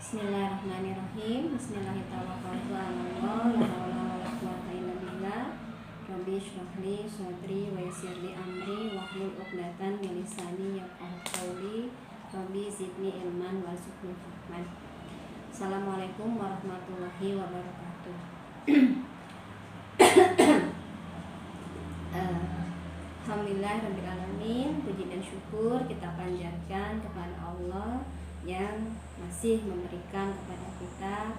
Bismillahirrahmanirrahim. Bismillahirrahmanirrahim. Rabbi shrah li sadri wa yassir li amri wahlul 'uqdatam min lisani yafqahu qawli. Rabbi zidni ilman warzuqni fahman. Assalamualaikum warahmatullahi wabarakatuh. Alhamdulillah rabbil alamin. Puji dan syukur kita panjatkan kepada Allah yang masih memberikan kepada kita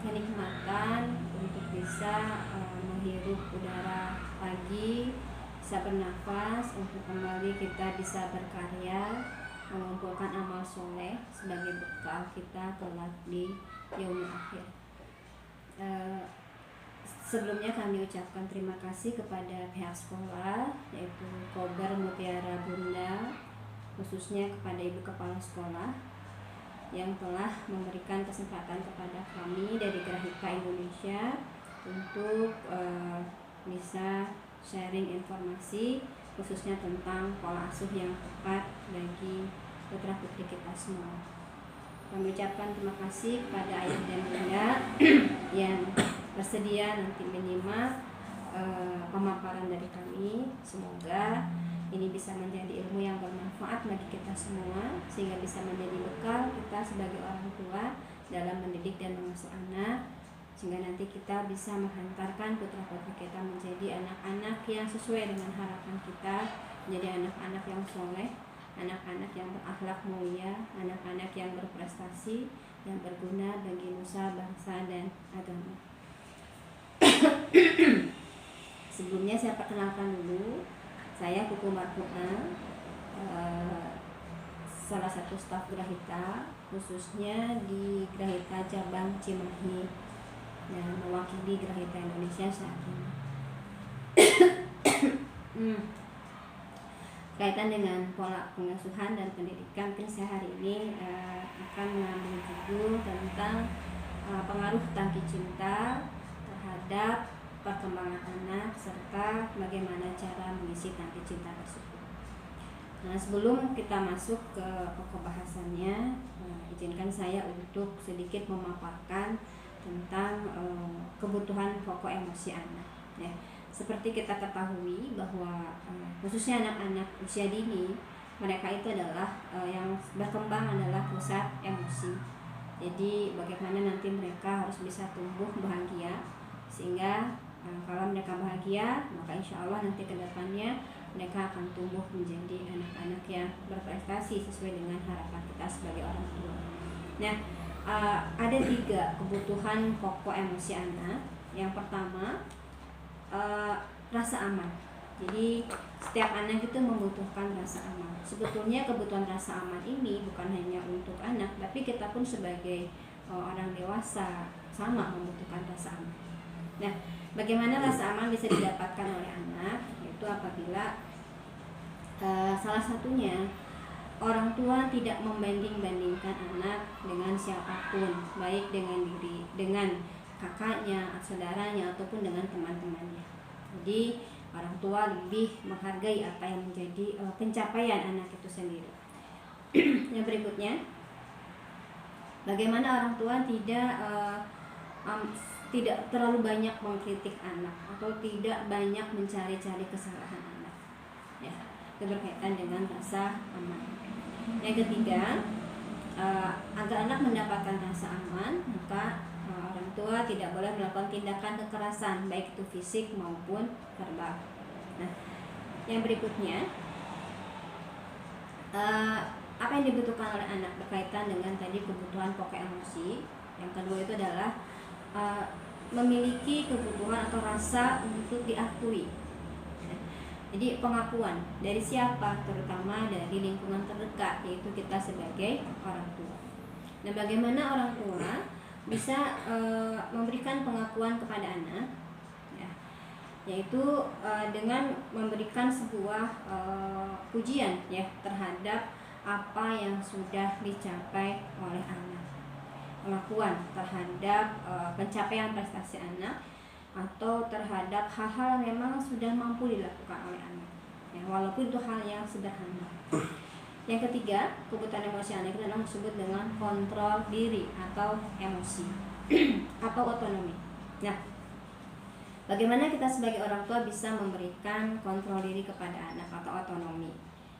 kenikmatan untuk bisa menghirup udara pagi, bisa bernafas, untuk kembali kita bisa berkarya, mengumpulkan amal soleh sebagai bekal kita kelak di yaumul akhir. Sebelumnya kami ucapkan terima kasih kepada pihak sekolah, yaitu Kobar Mutiara Bunda, khususnya kepada Ibu Kepala Sekolah yang telah memberikan kesempatan kepada kami dari Grahita Indonesia untuk bisa sharing informasi khususnya tentang pola asuh yang tepat bagi putra putri kita semua. Kami ucapkan terima kasih kepada ayah dan bunda yang bersedia nanti menyimak pemaparan dari kami. Semoga ini bisa menjadi ilmu yang bermanfaat bagi kita semua, sehingga bisa menjadi bekal kita sebagai orang tua dalam mendidik dan mengasuh anak, sehingga nanti kita bisa menghantarkan putra-putri kita menjadi anak-anak yang sesuai dengan harapan kita, menjadi anak-anak yang soleh, anak-anak yang berakhlak mulia, anak-anak yang berprestasi, yang berguna bagi nusa, bangsa, dan agama. Sebelumnya saya perkenalkan dulu, saya Kuku Marfu'ah, salah satu staf Grahita, khususnya di Grahita cabang Cimahi, dan mewakili Grahita Indonesia saat ini. Kaitan dengan pola pengasuhan dan pendidikan, saya hari ini akan mengambil judul tentang pengaruh tangki cinta terhadap perkembangan anak serta bagaimana cara mengisi tangki cinta tersebut. Nah, sebelum kita masuk ke pokok bahasannya, izinkan saya untuk sedikit memaparkan tentang kebutuhan pokok emosi anak. Ya, seperti kita ketahui bahwa khususnya anak-anak usia dini, mereka itu adalah yang berkembang adalah pusat emosi. Jadi bagaimana nanti mereka harus bisa tumbuh bahagia, sehingga kalau mereka bahagia, maka insya Allah nanti ke depannya mereka akan tumbuh menjadi anak-anak yang berprestasi sesuai dengan harapan kita sebagai orang tua. Nah, ada 3 kebutuhan pokok emosi anak. Yang pertama, rasa aman. Jadi setiap anak itu membutuhkan rasa aman. Sebetulnya kebutuhan rasa aman ini bukan hanya untuk anak, tapi kita pun sebagai orang dewasa sama membutuhkan rasa aman. Nah, bagaimana rasa aman bisa didapatkan oleh anak? Yaitu apabila salah satunya orang tua tidak membanding-bandingkan anak dengan siapapun, baik dengan kakaknya, saudaranya, ataupun dengan teman-temannya. Jadi orang tua lebih menghargai apa yang menjadi pencapaian anak itu sendiri. Yang berikutnya, bagaimana orang tua tidak terlalu banyak mengkritik anak atau tidak banyak mencari-cari kesalahan anak. Ya, itu berkaitan dengan rasa aman. Yang ketiga, agar anak mendapatkan rasa aman, maka orang tua tidak boleh melakukan tindakan kekerasan, baik itu fisik maupun verbal. Nah, yang berikutnya, apa yang dibutuhkan oleh anak berkaitan dengan tadi kebutuhan pokok emosi. Yang kedua itu adalah memiliki kebutuhan atau rasa untuk diakui. Jadi pengakuan dari siapa? Terutama dari lingkungan terdekat, yaitu kita sebagai orang tua. Nah, bagaimana orang tua bisa memberikan pengakuan kepada anak? Ya, yaitu dengan memberikan sebuah pujian ya terhadap apa yang sudah dicapai oleh anak. Pengakuan terhadap pencapaian prestasi anak atau terhadap hal-hal yang memang sudah mampu dilakukan oleh anak, ya, walaupun itu hal yang sederhana. Yang ketiga, kebutuhan emosi anak itu adalah disebut dengan kontrol diri atau emosi atau otonomi. Nah, bagaimana kita sebagai orang tua bisa memberikan kontrol diri kepada anak atau otonomi?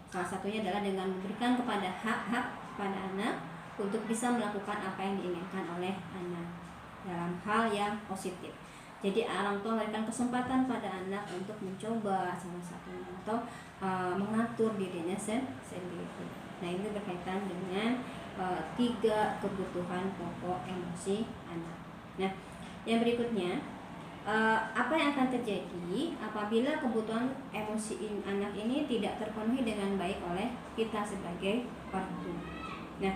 Salah satunya adalah dengan memberikan kepada hak-hak kepada anak untuk bisa melakukan apa yang diinginkan oleh anak dalam hal yang positif. Jadi orang tua memberikan kesempatan pada anak untuk mencoba salah satunya atau mengatur dirinya sendiri. Nah, ini berkaitan dengan 3 kebutuhan pokok emosi anak. Nah, yang berikutnya, apa yang akan terjadi apabila kebutuhan emosi anak ini tidak terpenuhi dengan baik oleh kita sebagai orang tua. Nah,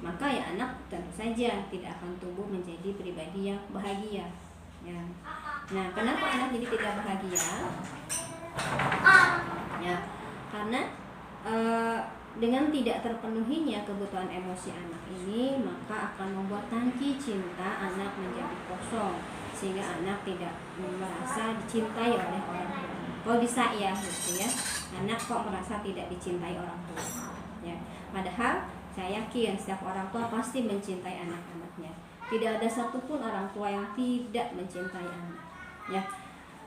maka ya anak tentu saja tidak akan tumbuh menjadi pribadi yang bahagia. Ya. Nah, kenapa anak jadi tidak bahagia? Ya, karena dengan tidak terpenuhinya kebutuhan emosi anak ini, maka akan membuat tangki cinta anak menjadi kosong, sehingga anak tidak merasa dicintai oleh orang tua. Kalau bisa ya, gitu ya. Anak kok merasa tidak dicintai orang tua. Ya, padahal saya yakin setiap orang tua pasti mencintai anak-anaknya. Tidak ada satupun orang tua yang tidak mencintai anak. Ya.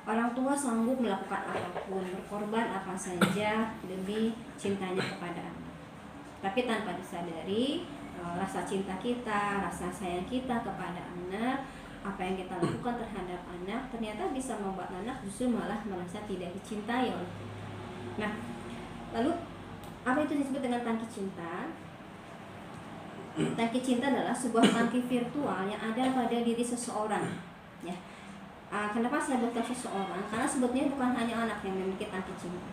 Orang tua sanggup melakukan apapun, berkorban apa saja demi cintanya kepada anak. Tapi tanpa disadari, rasa cinta kita, rasa sayang kita kepada anak, apa yang kita lakukan terhadap anak, ternyata bisa membuat anak justru malah merasa tidak dicintai oleh kita. Nah, lalu apa itu disebut dengan tangki cinta? Tangki cinta adalah sebuah tangki virtual yang ada pada diri seseorang. Ya. Kenapa saya bukan seseorang? Karena sebetulnya bukan hanya anak yang memiliki tangki cinta.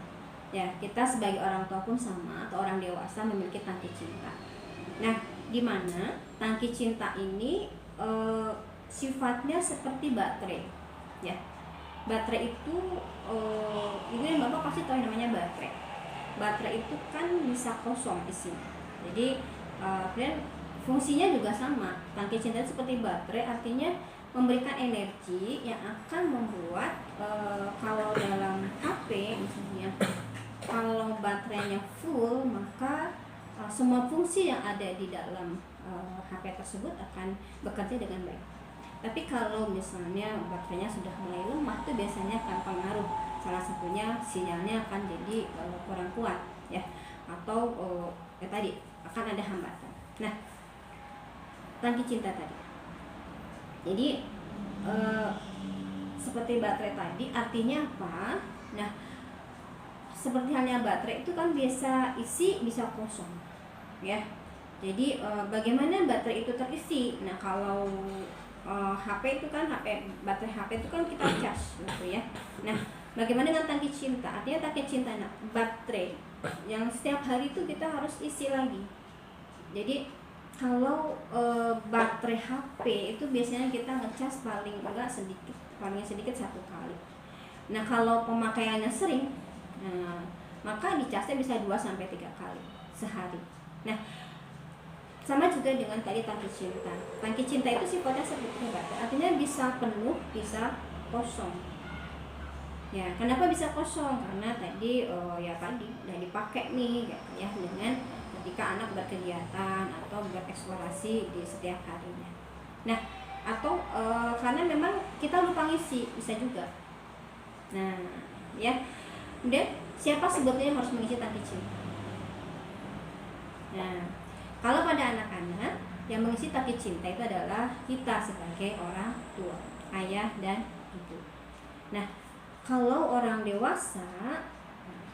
Ya, kita sebagai orang tua pun sama, atau orang dewasa memiliki tangki cinta. Nah, di mana tangki cinta ini sifatnya seperti baterai. Ya, baterai itu ini Bapak pasti tahu yang namanya baterai. Baterai itu kan bisa kosong isinya. Jadi dan fungsinya juga sama. Tangki cinta seperti baterai, artinya memberikan energi yang akan membuat kalau dalam HP misalnya, kalau baterainya full, maka semua fungsi yang ada di dalam HP tersebut akan bekerja dengan baik. Tapi kalau misalnya baterainya sudah mulai lemah, itu biasanya akan pengaruh. Salah satunya sinyalnya akan jadi kurang kuat, ya, atau tadi akan ada hambatan. Nah, tangki cinta tadi. Jadi seperti baterai tadi, artinya apa? Nah, seperti halnya baterai itu kan biasa isi bisa kosong, ya. Jadi bagaimana baterai itu terisi? Nah, kalau HP itu kan baterai HP itu kan kita cas, gitu ya. Nah, bagaimana dengan tangki cinta? Artinya tangki cinta, nah, baterai yang setiap hari itu kita harus isi lagi. Jadi kalau baterai HP itu biasanya kita ngecas paling sedikit 1 kali. Nah, kalau pemakaiannya sering, maka dicasnya bisa 2-3 kali sehari. Nah, sama juga dengan tadi tangki cinta. Tangki cinta itu sifatnya seperti baterai, artinya bisa penuh, bisa kosong. Ya, kenapa bisa kosong? Karena tadi tadi udah dipakai nih, ya, dengan ketika anak berkegiatan atau bereksplorasi di setiap harinya. Nah, atau karena memang kita lupa ngisi, bisa juga. Nah, ya. Kemudian siapa sebetulnya yang harus mengisi tangki cinta? Nah, kalau pada anak-anak, yang mengisi tangki cinta itu adalah kita sebagai orang tua, ayah dan ibu. Nah, kalau orang dewasa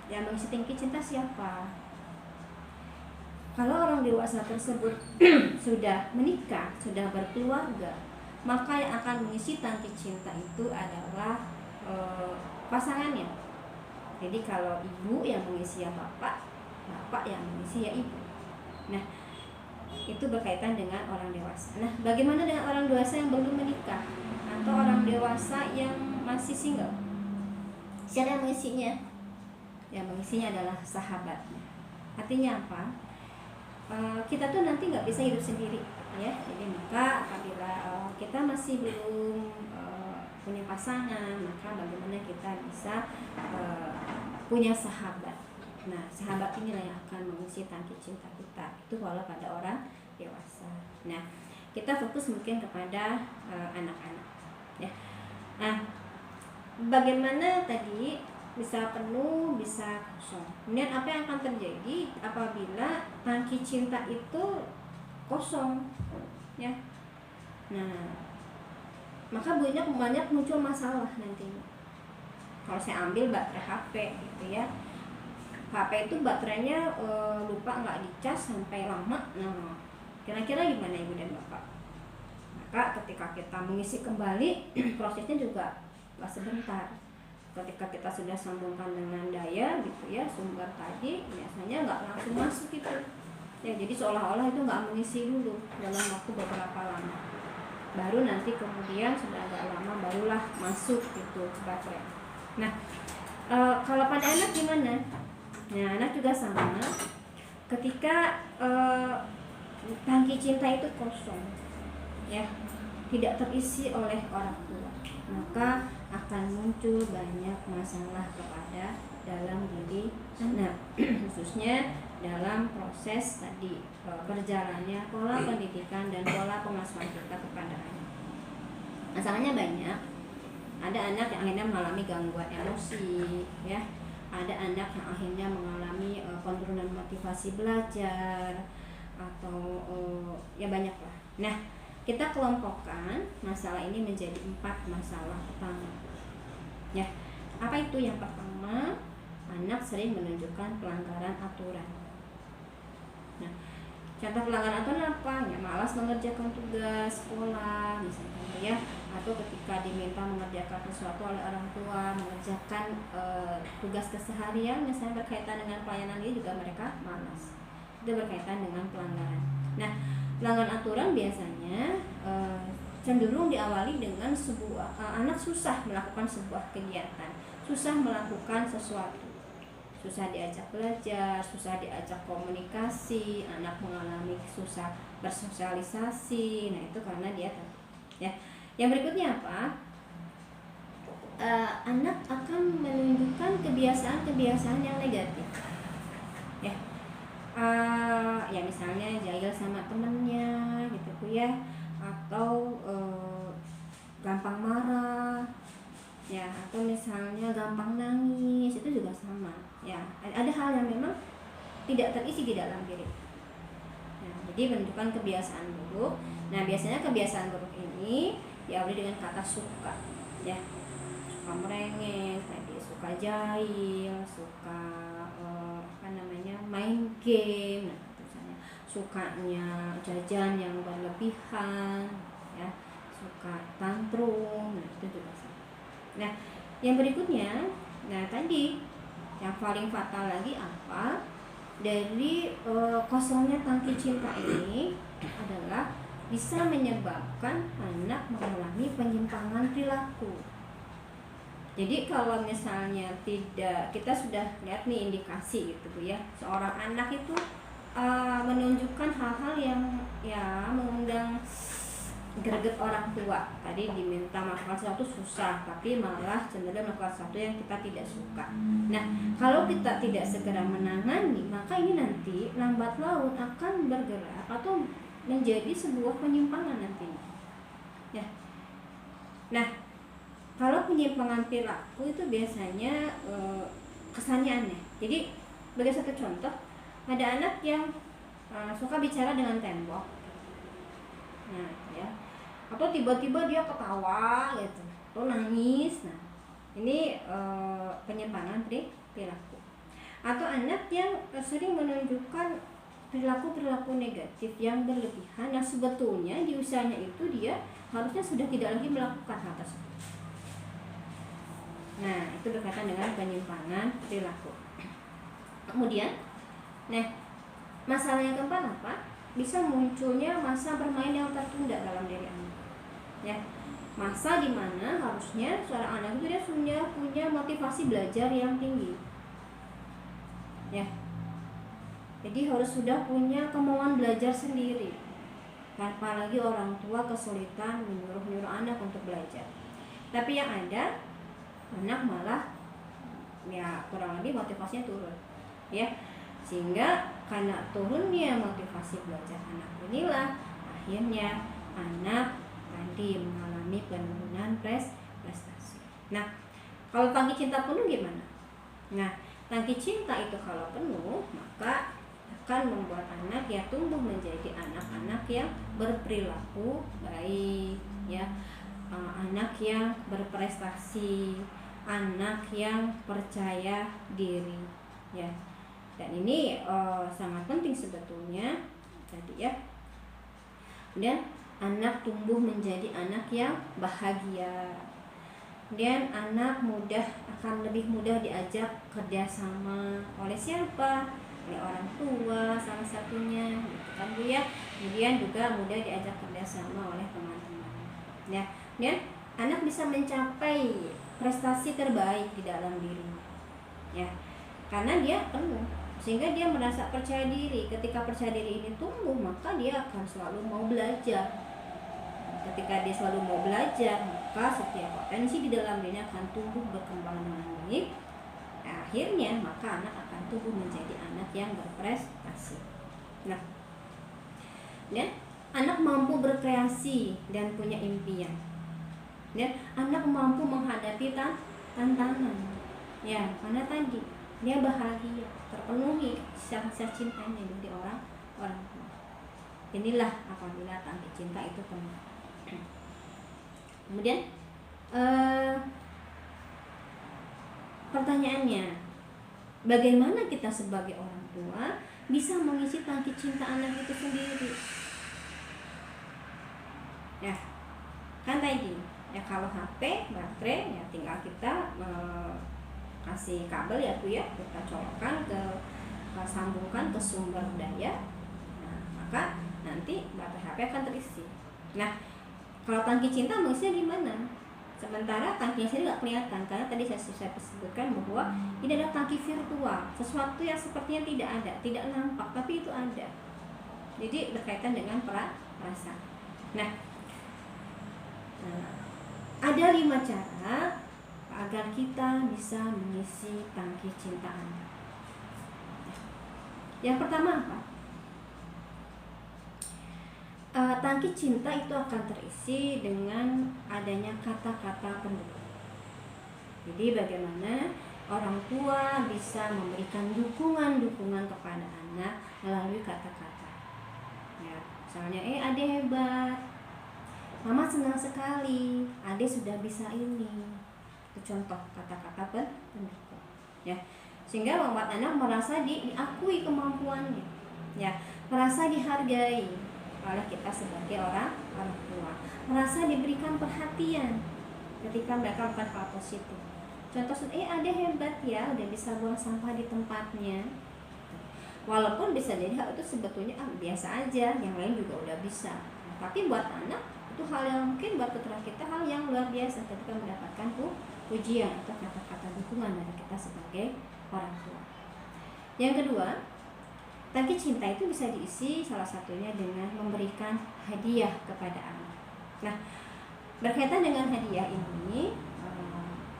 yang mengisi tangki cinta siapa? Kalau orang dewasa tersebut sudah menikah, sudah berkeluarga, maka yang akan mengisi tangki cinta itu adalah pasangannya. Jadi kalau ibu yang mengisi ya bapak, bapak yang mengisi ya ibu. Nah, itu berkaitan dengan orang dewasa. Nah, bagaimana dengan orang dewasa yang belum menikah atau orang dewasa yang masih single? Siapa yang mengisinya? Yang mengisinya adalah sahabatnya. Artinya apa? Kita tuh nanti nggak bisa hidup sendiri, ya. Jadi maka apabila kita masih belum punya pasangan, maka bagaimana kita bisa punya sahabat, Nah, sahabat inilah yang akan mengisi tangki cinta kita, itu kalau pada orang dewasa. Nah, kita fokus mungkin kepada anak-anak ya. Nah, bagaimana tadi bisa penuh, bisa kosong. Kemudian apa yang akan terjadi apabila tangki cinta itu kosong ya. Nah, maka banyak muncul masalah nantinya. Kalau saya ambil baterai HP gitu ya, HP itu baterainya lupa nggak dicas sampai lama. Nah, kira-kira gimana Ibu dan Bapak? Maka ketika kita mengisi kembali prosesnya juga nggak sebentar. Ketika kita sudah sambungkan dengan daya gitu ya, sumber tadi biasanya nggak langsung masuk gitu ya. Jadi seolah-olah itu nggak mengisi dulu dalam waktu beberapa lama, baru nanti kemudian sudah agak lama barulah masuk gitu ke baterai. Nah, kalau pada anak gimana? Nah, anak juga sama. Ketika tangki cinta itu kosong ya, tidak terisi oleh orang tua, maka akan muncul banyak masalah kepada dalam diri anak khususnya dalam proses tadi berjalannya pola pendidikan dan pola pengasuhan kita kepada anak. Masalahnya banyak. Ada anak yang akhirnya mengalami gangguan emosi ya, ada anak yang akhirnya mengalami penurunan motivasi belajar atau ya banyak lah. Nah, kita kelompokkan masalah ini menjadi 4 masalah utama ya. Apa itu? Yang pertama, anak sering menunjukkan pelanggaran aturan. Nah, contoh pelanggaran aturan apa? Ya, malas mengerjakan tugas sekolah misalnya ya, atau ketika diminta mengerjakan sesuatu oleh orang tua, mengerjakan tugas keseharian misalnya berkaitan dengan pelayanan ini juga mereka malas. Itu berkaitan dengan pelanggaran. Nah, pelanggaran aturan biasanya cenderung diawali dengan sebuah anak susah melakukan sebuah kegiatan, susah melakukan sesuatu, susah diajak belajar, susah diajak komunikasi, anak mengalami susah bersosialisasi. Nah, itu karena dia ya. Yang berikutnya apa? Anak akan menunjukkan kebiasaan-kebiasaan yang negatif ya. Ya misalnya jahil sama temennya gitu ya, atau gampang marah ya, atau misalnya gampang nangis, itu juga sama ya. Ada hal yang memang tidak terisi di dalam diri. Nah, jadi menunjukkan kebiasaan buruk. Nah, biasanya kebiasaan buruk ini diawali dengan kata suka ya, suka merengek, tadi suka jahil, suka main game, nah, misalnya sukanya jajan yang berlebihan ya, suka tantrum, nah itu juga sama. Nah, yang berikutnya, nah tadi yang paling fatal lagi apa dari kosongnya tangki cinta ini adalah bisa menyebabkan anak mengalami penyimpangan perilaku. Jadi kalau misalnya tidak, kita sudah lihat nih indikasi gitu Bu ya, seorang anak itu menunjukkan hal-hal yang ya mengundang greget orang tua. Tadi diminta melakukan sesuatu susah, tapi malah cenderung melakukan sesuatu yang kita tidak suka. Nah, kalau kita tidak segera menangani, maka ini nanti lambat laun akan bergerak atau menjadi sebuah penyimpangan nantinya ya. Nah, kalau penyimpangan perilaku itu biasanya kesannya aneh. Jadi sebagai satu contoh, ada anak yang suka bicara dengan tembok, nah ya, atau tiba-tiba dia ketawa gitu, atau nangis. Nah, ini penyimpangan perilaku. Atau anak yang sering menunjukkan perilaku negatif yang berlebihan, yang sebetulnya di usianya itu dia harusnya sudah tidak lagi melakukan hal tersebut. Nah, itu berkaitan dengan penyimpangan perilaku. Kemudian, nah, masalah yang keempat apa? Bisa munculnya masa bermain yang tertunda dalam diri anak. Ya, masa di mana harusnya seorang anak itu dia punya motivasi belajar yang tinggi. Ya. Jadi harus sudah punya kemauan belajar sendiri. Tanpa lagi orang tua kesulitan menyuruh anak untuk belajar. Tapi yang ada anak malah ya kurang lebih motivasinya turun. ya. Sehingga karena turunnya motivasi belajar anak inilah akhirnya anak tadi mengalami penurunan prestasi. Nah, kalau tangki cinta penuh gimana? Nah, tangki cinta itu kalau penuh maka akan membuat anak ya tumbuh menjadi anak-anak yang berperilaku baik, ya, anak yang berprestasi, anak yang percaya diri, ya. Dan ini sangat penting sebetulnya tadi ya. Dan anak tumbuh menjadi anak yang bahagia. Dan anak akan lebih mudah diajak kerjasama oleh siapa? Oleh orang tua salah satunya, gitu kan Bu ya. Kemudian juga mudah diajak kerjasama oleh teman-teman. Ya, dan anak bisa mencapai prestasi terbaik di dalam dirinya, ya, karena dia penuh, sehingga dia merasa percaya diri. Ketika percaya diri ini tumbuh, maka dia akan selalu mau belajar. Ketika dia selalu mau belajar, maka setiap potensi di dalam dirinya akan tumbuh berkembang dengan baik. Akhirnya maka anak akan tumbuh menjadi anak yang berprestasi. Nah, dan anak mampu berkreasi dan punya impian. Dan anak mampu menghadapi tantangan. Ya, karena tadi dia bahagia, terpenuhi rasa cintanya dari orang tua. Inilah apabila tangki cinta itu penuh. Kemudian pertanyaannya, bagaimana kita sebagai orang tua bisa mengisi tangki cinta anak itu sendiri? Ya, kan tadi ya, kalau HP baterai ya tinggal kita kasih kabel ya Bu ya, kita colokkan sambungkan ke sumber daya. Nah, maka nanti baterai HP akan terisi. Nah, kalau tangki cinta mengisinya gimana? Sementara tangkinya sendiri nggak kelihatan, karena tadi saya sebutkan bahwa ini adalah tangki virtual, sesuatu yang sepertinya tidak ada, tidak nampak, tapi itu ada. Jadi berkaitan dengan perasaan. Nah, ada 5 cara agar kita bisa mengisi tangki cinta anak. Yang pertama apa? Tangki cinta itu akan terisi dengan adanya kata-kata pendukung. Jadi bagaimana orang tua bisa memberikan dukungan kepada anak melalui kata-kata. Ya, misalnya, Ade hebat, Mama senang sekali, Ade sudah bisa ini. Itu contoh kata-kata pendukung. Ya, sehingga membuat anak merasa diakui kemampuannya, ya, merasa dihargai oleh kita sebagai orang tua, merasa diberikan perhatian ketika mereka melakukan hal positif. Contoh, Ade hebat ya, udah bisa buang sampah di tempatnya. Walaupun bisa jadi hal itu sebetulnya biasa aja, yang lain juga udah bisa. Tapi buat anak itu hal yang mungkin buat putra kita hal yang luar biasa ketika mendapatkan pujian atau kata-kata dukungan dari kita sebagai orang tua. Yang kedua, tangki cinta itu bisa diisi salah satunya dengan memberikan hadiah kepada anak. Nah, berkaitan dengan hadiah ini,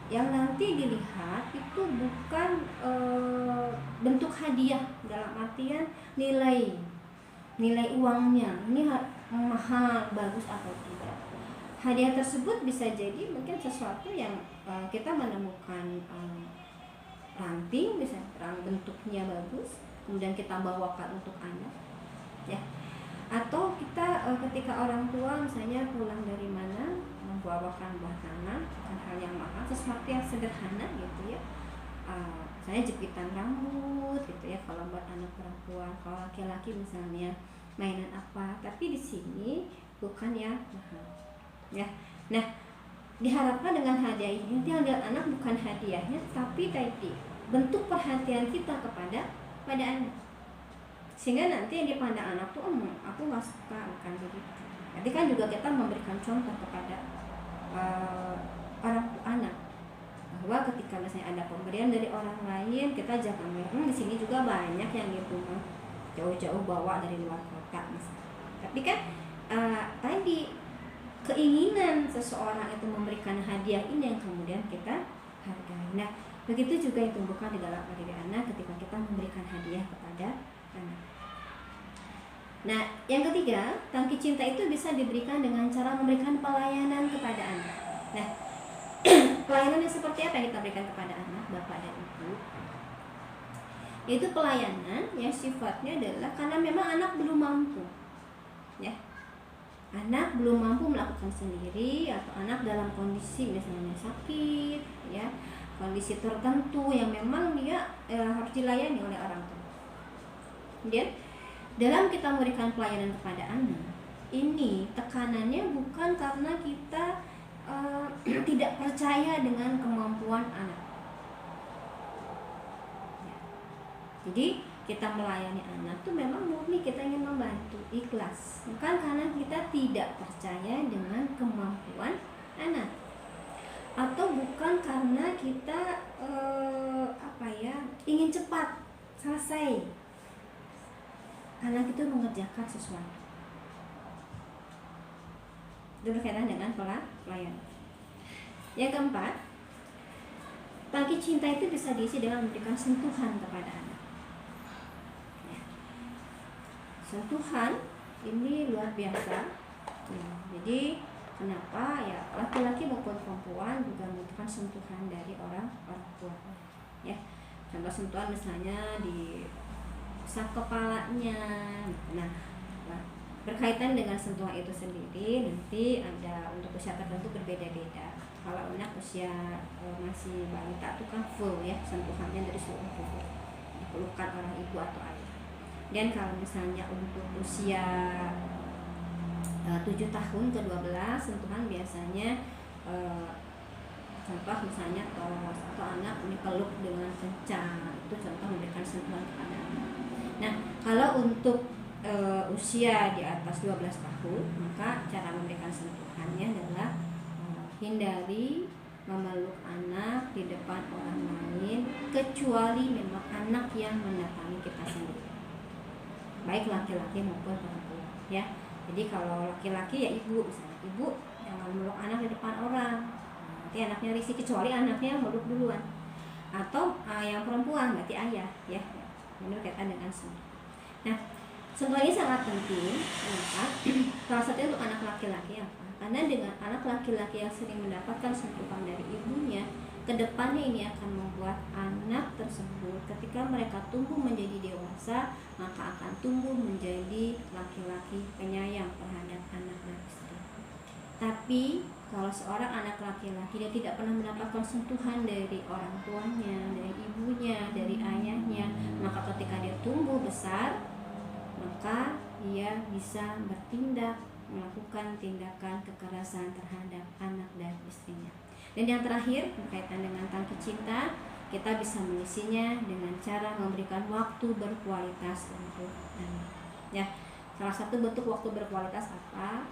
yang nanti dilihat itu bukan bentuk hadiah dalam artian nilai uangnya, ini mahal, bagus atau tidak. Hadiah tersebut bisa jadi mungkin sesuatu yang kita menemukan ranting, bisa bentuknya bagus, kemudian kita bawakan untuk anak, ya. Atau kita ketika orang tua misalnya pulang dari mana membawakan buah tangan, bukan hal yang mahal, sesuatu yang sederhana gitu ya. Misalnya jepitan rambut gitu ya kalau buat anak perempuan, kalau laki-laki misalnya mainan apa, tapi di sini bukan yang mahal, ya. Nah, diharapkan dengan hadiah ini yang dilihat anak bukan hadiahnya, tapi tadi bentuk perhatian kita kepada anak, sehingga nanti yang dipandang anak tuh aku nggak suka, bukan begitu. Nanti kan juga kita memberikan contoh kepada orang anak bahwa ketika misalnya ada pemberian dari orang lain, kita jangan di sini juga banyak yang gitu jauh-jauh bawa dari luar kota misalnya. Tapi kan tadi keinginan seseorang itu memberikan hadiah ini yang kemudian kita hargai. Nah, begitu juga yang tumbuhkan di dalam diri anak ketika kita memberikan hadiah kepada anak. Nah, yang ketiga, tangki cinta itu bisa diberikan dengan cara memberikan pelayanan kepada anak. Nah, pelayanan yang seperti apa yang kita berikan kepada anak, bapak dan ibu? Itu pelayanan yang sifatnya adalah karena memang anak belum mampu, ya. Anak belum mampu melakukan sendiri, atau anak dalam kondisi misalnya sakit, ya, kondisi tertentu yang memang dia harus dilayani oleh orang tua. Kemudian dalam kita memberikan pelayanan kepada anak, ini tekanannya bukan karena kita tidak percaya dengan kemampuan anak. Ya. Jadi kita melayani anak tuh memang murni kita ingin membantu, ikhlas, bukan karena kita tidak percaya dengan kemampuan anak, atau bukan karena kita ingin cepat selesai anak itu mengerjakan sesuatu. Itu berkaitan dengan pelayanan. Yang keempat, tangki cinta itu bisa diisi dengan memberikan sentuhan kepada anak. Sentuhan ini luar biasa. Jadi kenapa ya laki-laki maupun perempuan juga membutuhkan sentuhan dari orang tua. Ya, contoh sentuhan misalnya di usap kepalanya. Nah, berkaitan dengan sentuhan itu sendiri nanti ada untuk usia tertentu berbeda-beda. Kalau anak usia masih balita itu kan full ya sentuhannya dari seluruh tubuh, dipelukan oleh ibu atau ayah. Dan kalau misalnya untuk usia 7 tahun ke 12 sentuhan biasanya contoh misalnya atau anak peluk dengan kencang, itu contoh memberikan sentuhan kepada anak. Nah, kalau untuk usia di atas 12 tahun, maka cara memberikan sentuhannya adalah hindari memeluk anak di depan orang lain kecuali memang anak yang mendatangi kita sendiri, baik laki-laki maupun perempuan, ya. Jadi kalau laki-laki ya ibu, misalnya ibu jangan meluk anak di depan orang, nanti anaknya risih, kecuali anaknya meluk duluan. Atau yang perempuan berarti ayah, ya. Ini berkaitan dengan sentuhan. Nah, sentuhan ini sangat penting. Kenapa? Salah satunya untuk anak laki-laki apa? Karena dengan anak laki-laki yang sering mendapatkan sentuhan dari ibunya, kedepannya ini akan membuat anak tersebut ketika mereka tumbuh menjadi dewasa, maka akan tumbuh menjadi laki-laki penyayang terhadap anak dan istri. Tapi kalau seorang anak laki-laki dia tidak pernah mendapatkan sentuhan dari orang tuanya, dari ibunya, dari ayahnya, maka ketika dia tumbuh besar, maka dia bisa bertindak, melakukan tindakan kekerasan terhadap anak dan istrinya. Dan yang terakhir berkaitan dengan tangki cinta, kita bisa mengisinya dengan cara memberikan waktu berkualitas untuk anak. Ya, salah satu bentuk waktu berkualitas apa?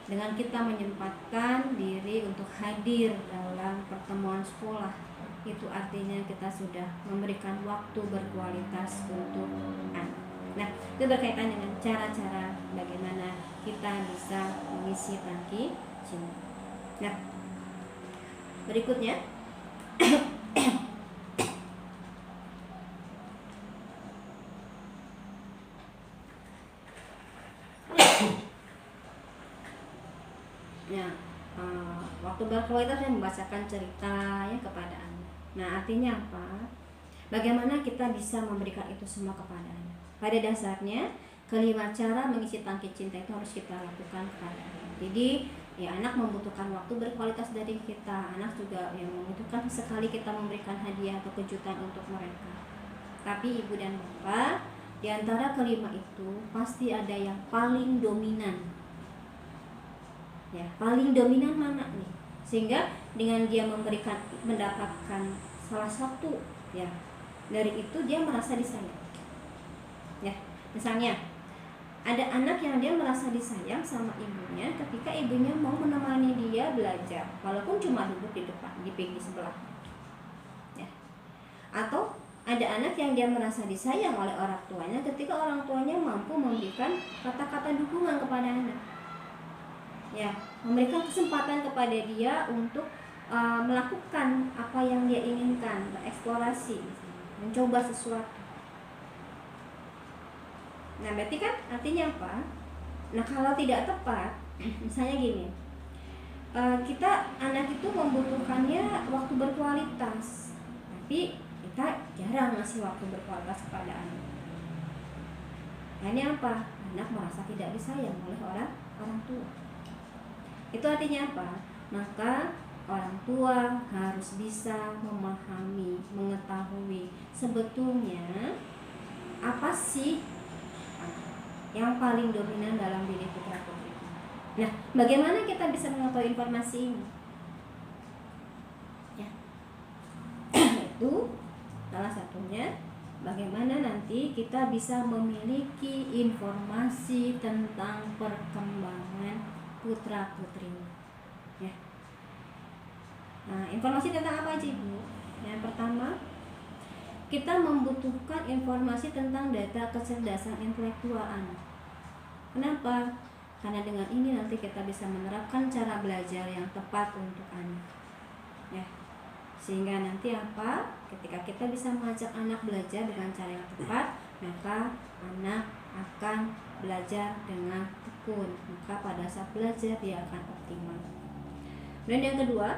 Dengan kita menyempatkan diri untuk hadir dalam pertemuan sekolah. Itu artinya kita sudah memberikan waktu berkualitas untuk anak. Nah, itu berkaitan dengan cara-cara bagaimana kita bisa mengisi tangki cinta. Nah, berikutnya waktu berkualitas yang membacakan cerita ya kepada anak. Nah, artinya apa? Bagaimana kita bisa memberikan itu semua kepada anak? Pada dasarnya, kelima cara mengisi tangki cinta itu harus kita lakukan kepada anak. Jadi, ya anak membutuhkan waktu berkualitas dari kita. Anak juga yang membutuhkan sekali kita memberikan hadiah atau kejutan untuk mereka. Tapi ibu dan bapak, di antara kelima itu pasti ada yang paling dominan. Ya, paling dominan mana nih? Sehingga dengan dia mendapatkan salah satu ya dari itu dia merasa disayang. Ya, misalnya ada anak yang dia merasa disayang sama ibunya ketika ibunya mau menemani dia belajar, walaupun cuma duduk di depan di pinggir sebelah. Ya. Atau ada anak yang dia merasa disayang oleh orang tuanya ketika orang tuanya mampu memberikan kata-kata dukungan kepada anak. Ya, memberikan kesempatan kepada dia untuk melakukan apa yang dia inginkan, bereksplorasi, mencoba sesuatu. Nah, berarti kan artinya apa? Nah, kalau tidak tepat, misalnya gini, anak itu membutuhkannya waktu berkualitas, tapi kita jarang ngasih waktu berkualitas kepada anak. Nah, ini apa? Anak merasa tidak disayang oleh orang tua. Itu artinya apa? Maka orang tua harus bisa memahami, mengetahui sebetulnya apa sih yang paling dominan dalam diri putra putri. Nah, bagaimana kita bisa mengetahui informasi ini? Ya. Itu salah satunya bagaimana nanti kita bisa memiliki informasi tentang perkembangan putra putri. Ya. Nah, informasi tentang apa aja, Ibu? Yang pertama, kita membutuhkan informasi tentang data kecerdasan intelektual anak. Kenapa? Karena dengan ini nanti kita bisa menerapkan cara belajar yang tepat untuk anak. Ya. Sehingga nanti apa? Ketika kita bisa mengajak anak belajar dengan cara yang tepat, maka anak akan belajar dengan tekun. Maka pada saat belajar dia akan optimal. Dan yang kedua,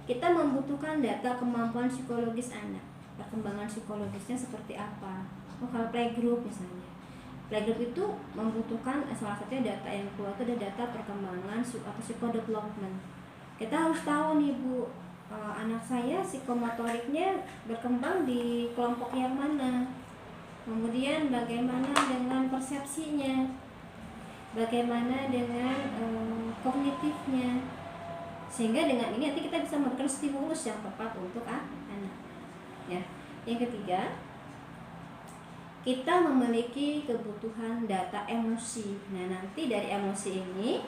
kita membutuhkan data kemampuan psikologis anak. Perkembangan psikologisnya seperti apa? Kalau playgroup misalnya, playgroup itu membutuhkan salah satunya data yang keluar itu ada data perkembangan atau psikodevelopment. Kita harus tahu nih, Bu, anak saya psikomotoriknya berkembang di kelompok yang mana, kemudian bagaimana dengan persepsinya, bagaimana dengan kognitifnya, sehingga dengan ini nanti kita bisa memberikan stimulus yang tepat untuk anak. Ya. Yang ketiga, kita memiliki kebutuhan data emosi. Nah, nanti dari emosi ini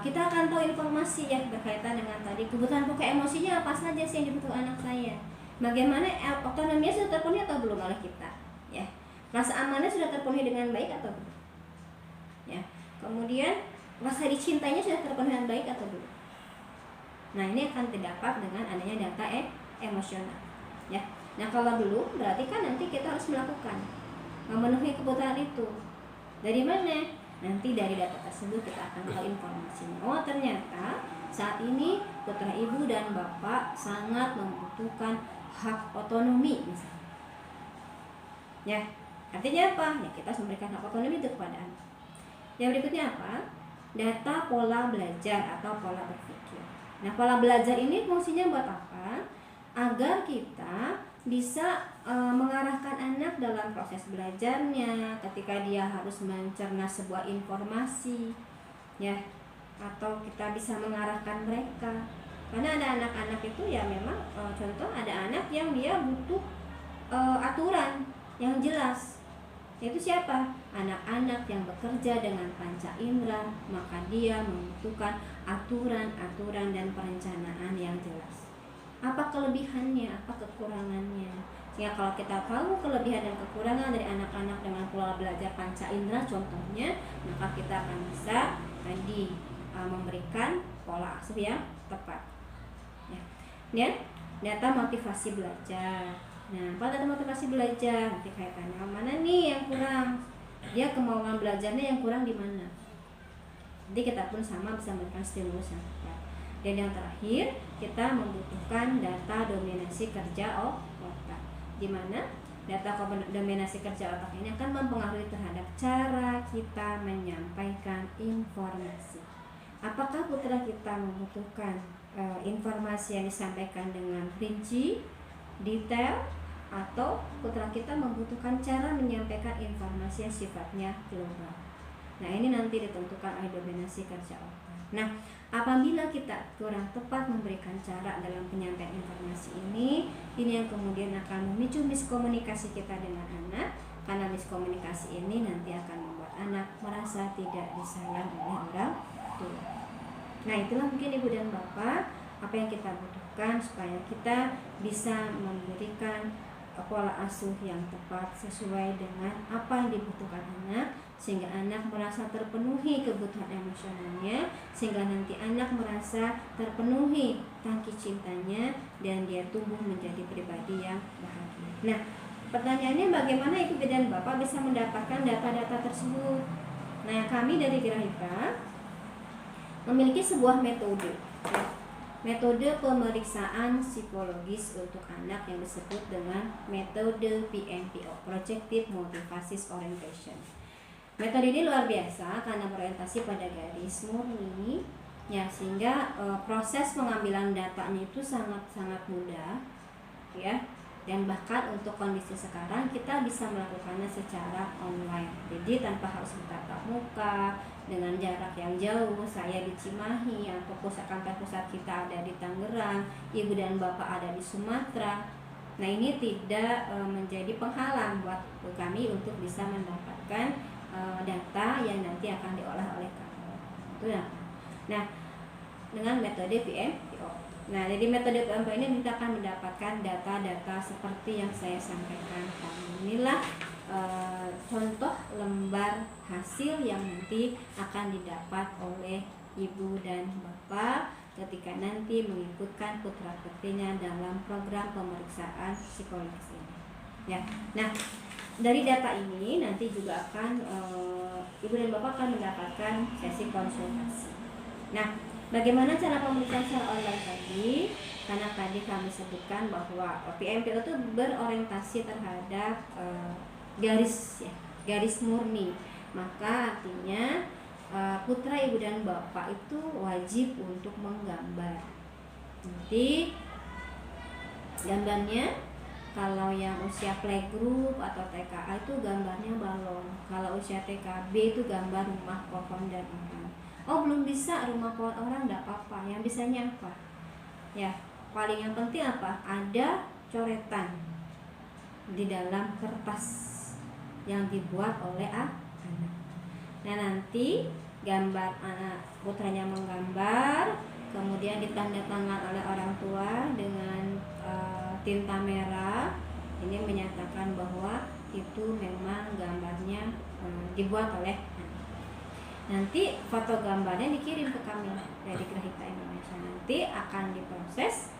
kita akan tahu informasi ya berkaitan dengan tadi kebutuhan pokok emosinya apa saja sih yang dibutuhkan anak saya. Bagaimana otonominya sudah terpenuhi atau belum oleh kita? Ya. Rasa amannya sudah terpenuhi dengan baik atau belum? Ya. Kemudian rasa dicintainya sudah terpenuhi dengan baik atau belum? Nah, ini akan terdapat dengan adanya data emosional. Ya. Nah, kalau belum berarti kan nanti kita harus melakukan memenuhi kebutuhan itu. Dari mana? Nanti dari data tersebut kita akan tahu informasinya. Oh, ternyata saat ini putra ibu dan bapak sangat membutuhkan hak otonomi misalnya. Ya, artinya apa? Ya, kita harus memberikan hak otonomi itu kepada anak. Yang berikutnya apa? Data pola belajar atau pola berpikir. Nah, pola belajar ini fungsinya buat apa? Agar kita bisa mengarahkan anak dalam proses belajarnya ketika dia harus mencerna sebuah informasi, ya, atau kita bisa mengarahkan mereka. Karena ada anak-anak itu ya memang contoh ada anak yang dia butuh aturan yang jelas. Itu siapa? Anak-anak yang bekerja dengan panca indera, maka dia membutuhkan aturan-aturan dan perencanaan yang jelas. Apa kelebihannya, apa kekurangannya. Sehingga kalau kita tahu kelebihan dan kekurangan dari anak-anak dengan pola belajar panca indera contohnya, maka kita akan bisa tadi memberikan pola asuh yang tepat. Ya. Dan data motivasi belajar. Nah, pada data motivasi belajar nanti kaitannya mana nih yang kurang? Dia kemauan belajarnya yang kurang di mana? Jadi kita pun sama bisa memberikan stimulus yang tepat. Dan yang terakhir, kita membutuhkan data dominasi kerja otak. Di mana data dominasi kerja otak ini akan mempengaruhi terhadap cara kita menyampaikan informasi. Apakah putra kita membutuhkan informasi yang disampaikan dengan rinci, detail, atau putra kita membutuhkan cara menyampaikan informasi yang sifatnya global. Nah, ini nanti ditentukan oleh dominasi kerja otak. Nah, apabila kita kurang tepat memberikan cara dalam penyampaian informasi ini yang kemudian akan memicu miskomunikasi kita dengan anak. Karena miskomunikasi ini nanti akan membuat anak merasa tidak disayang oleh orang tua. Nah, itulah mungkin Ibu dan Bapak apa yang kita butuhkan supaya kita bisa memberikan pola asuh yang tepat sesuai dengan apa yang dibutuhkan anak, sehingga anak merasa terpenuhi kebutuhan emosionalnya, sehingga nanti anak merasa terpenuhi tangki cintanya dan dia tumbuh menjadi pribadi yang bahagia. Nah, pertanyaannya bagaimana Ibu dan Bapak bisa mendapatkan data-data tersebut? Nah, kami dari Grahita memiliki sebuah metode, metode pemeriksaan psikologis untuk anak yang disebut dengan metode PMPO, Projective Motivasis Orientation. Metode ini luar biasa karena berorientasi pada garis murni, ya, sehingga proses pengambilan datanya itu sangat mudah, ya. Dan bahkan untuk kondisi sekarang kita bisa melakukannya secara online. Jadi tanpa harus bertatap muka, dengan jarak yang jauh, saya di Cimahi atau kantor pusat kita ada di Tangerang, Ibu dan Bapak ada di Sumatera. Nah, ini tidak menjadi penghalang buat kami untuk bisa mendapatkan data yang nanti akan diolah oleh kami. Itu ya. Nah, dengan metode PMPO. Nah, jadi metode PMPO ini kita akan mendapatkan data-data seperti yang saya sampaikan tadi. Inilah contoh lembar hasil yang nanti akan didapat oleh Ibu dan Bapak ketika nanti mengikutkan putra-putrinya dalam program pemeriksaan psikologis ini. Ya. Nah, dari data ini nanti juga akan Ibu dan Bapak akan mendapatkan sesi konsultasi. Nah, bagaimana cara pemeriksaan secara online tadi? Karena tadi kami sebutkan bahwa PMPO itu berorientasi terhadap garis murni. Maka artinya putra Ibu dan Bapak itu wajib untuk menggambar. Nanti gambarnya kalau yang usia playgroup atau TKA itu gambarnya balon. Kalau usia TKB itu gambar rumah, pohon, dan orang. Oh, belum bisa rumah, pohon, orang, enggak apa-apa. Yang bisanya apa? Ya, paling yang penting apa? Ada coretan di dalam kertas yang dibuat oleh anak. Nah, nanti gambar anak putranya menggambar, kemudian ditandatangan oleh orang tua dengan tinta merah. Ini menyatakan bahwa itu memang gambarnya dibuat oleh anak. Nanti foto gambarnya dikirim ke kami dari Grahita Indonesia. Nanti akan diproses,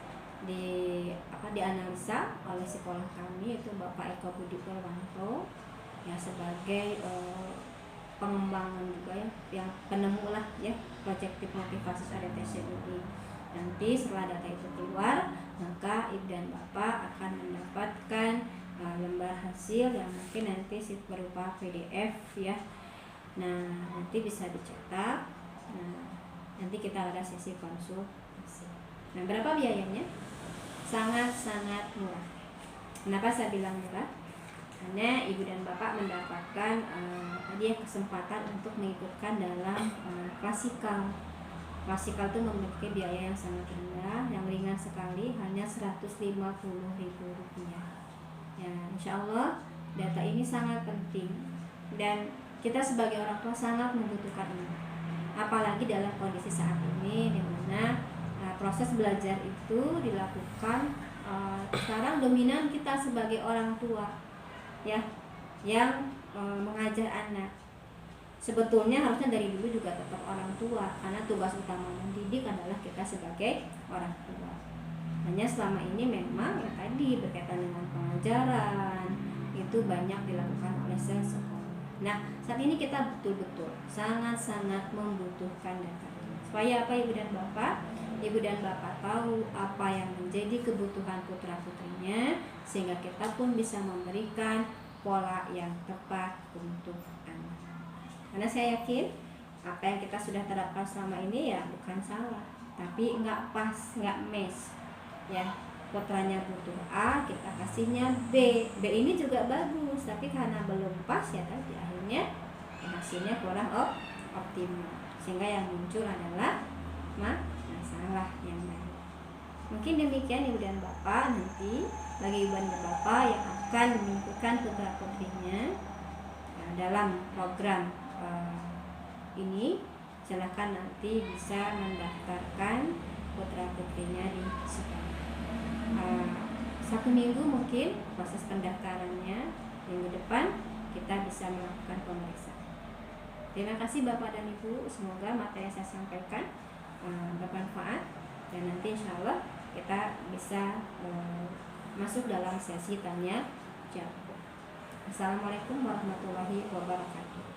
dianalisa oleh sekolah kami, itu Bapak Eko Budi Purwanto, ya, sebagai pengembangan juga, ya, yang penemu lah, ya, Projective Motivasis Orientation ini. Nanti setelah data itu keluar, maka Ibu dan Bapak akan mendapatkan lembar hasil yang mungkin nanti berupa PDF, ya. Nah, nanti bisa dicetak. Nah, nanti kita ada sesi konsultasi. Nah, berapa biayanya? Sangat-sangat murah. Kenapa saya bilang murah? Karena Ibu dan Bapak mendapatkan kesempatan untuk mengikutkan dalam klasikal. Klasikal itu memiliki biaya yang sangat rendah, yang ringan sekali, hanya Rp150.000. Ya, insya Allah data ini sangat penting dan kita sebagai orang tua sangat membutuhkan ini. Apalagi dalam kondisi saat ini di mana proses belajar itu dilakukan sekarang dominan kita sebagai orang tua, ya, yang mengajar anak. Sebetulnya harusnya dari dulu juga tetap orang tua, karena tugas utama mendidik adalah kita sebagai orang tua. Hanya selama ini memang ya tadi berkaitan dengan pengajaran itu banyak dilakukan oleh sekolah. Nah, saat ini kita betul-betul sangat-sangat membutuhkan data ini. Supaya apa, Ibu dan Bapak? Ibu dan Bapak tahu apa yang menjadi kebutuhan putra-putrinya, sehingga kita pun bisa memberikan pola yang tepat untuk anak. Karena saya yakin apa yang kita sudah terapkan selama ini ya bukan salah, tapi enggak pas, enggak match. Ya, putranya butuh A, kita kasihnya B. B ini juga bagus, tapi karena belum pas ya tadi akhirnya hasilnya kurang optimal. Sehingga yang muncul adalah masalah yang lain. Mungkin demikian Ibu dan Bapak. Nanti bagi Ibu dan Bapak yang akan mengikutkan putra-putrinya dalam program ini, silakan nanti bisa mendaftarkan putra-putrinya di sekolah. 1 minggu mungkin proses pendaftarannya, minggu depan kita bisa melakukan pemeriksaan. Terima kasih Bapak dan Ibu, semoga materi yang saya sampaikan bermanfaat dan nanti insya Allah kita bisa masuk dalam sesi tanya jawab. Assalamualaikum warahmatullahi wabarakatuh.